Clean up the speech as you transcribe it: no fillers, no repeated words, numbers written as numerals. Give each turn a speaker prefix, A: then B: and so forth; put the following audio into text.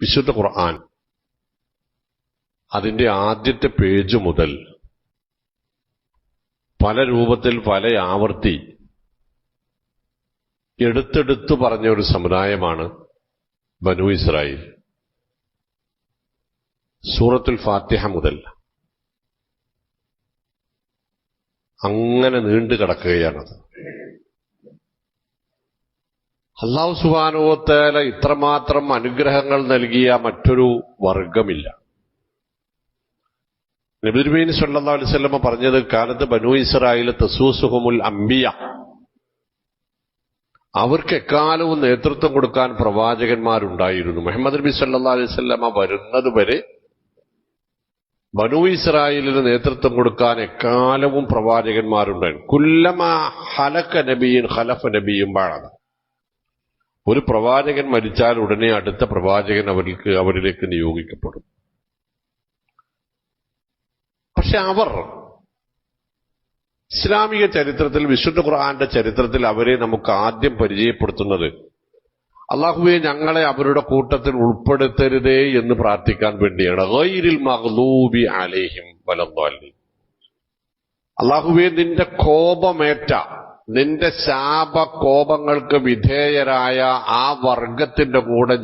A: വിശുദ്ധ ഖുർആൻ അതിന്റെ ആദ്യത്തെ പേജ് മുതൽ പല രൂപത്തിൽ പല ആവർത്തി എടുത്തെടുത്തു പറഞ്ഞ ഒരു സമുദായമാണ് ബനൂ ഇസ്രായേൽ. സൂറത്തുൽ ഫാത്തിഹ മുതൽ അങ്ങനെ നീണ്ടു കിടക്കുകയാണത്. അല്ലാഹു സുബ്ഹാനഹു വ തആല ഇത്രമാത്രം അനുഗ്രഹങ്ങൾ നൽകിയ മറ്റൊരു വർഗമില്ല. നബി തിരുമേനി സ്വല്ലല്ലാഹു അലൈഹി വസല്ലം പറഞ്ഞത് കാലത്ത് ബനൂ ഇസ്രായേൽ തസൂസുഹുമുൽ അംബിയ, അവർക്ക് എക്കാലവും നേതൃത്വം കൊടുക്കാൻ പ്രവാചകന്മാരുണ്ടായിരുന്നു. മുഹമ്മദ് നബി സ്വല്ലല്ലാഹു അലൈഹി വസല്ലം വരുന്നത് വരെ ബനൂ ഇസ്രായേലിന് നേതൃത്വം കൊടുക്കാൻ എക്കാലവും പ്രവാചകന്മാരുണ്ടായിരുന്നു. കുല്ലമാ ഹലക നബിയും ഖലഫ നബിയും ബാഴത, ഒരു പ്രവാചകൻ മരിച്ചാൽ ഉടനെ അടുത്ത പ്രവാചകൻ അവരിലേക്ക് നിയോഗിക്കപ്പെടും. പക്ഷെ അവർ ഇസ്ലാമിക ചരിത്രത്തിൽ, വിശുദ്ധ ഖുർആന്റെ ചരിത്രത്തിൽ അവരെ നമുക്ക് ആദ്യം പരിചയപ്പെടുത്തുന്നത് അല്ലാഹുവേ ഞങ്ങളെ അവരുടെ കൂട്ടത്തിൽ ഉൾപ്പെടുത്തരുതേ എന്ന് പ്രാർത്ഥിക്കാൻ വേണ്ടിയാണ്. ഗൈരിൽ മഗ്ലൂബി അലൈഹിം വലദ്ദാലിൻ. അല്ലാഹുവേ നിന്റെ കോപമേറ്റ, നിന്റെ ശാപ കോപങ്ങൾക്ക് വിധേയരായ ആ വർഗത്തിന്റെ കൂടെ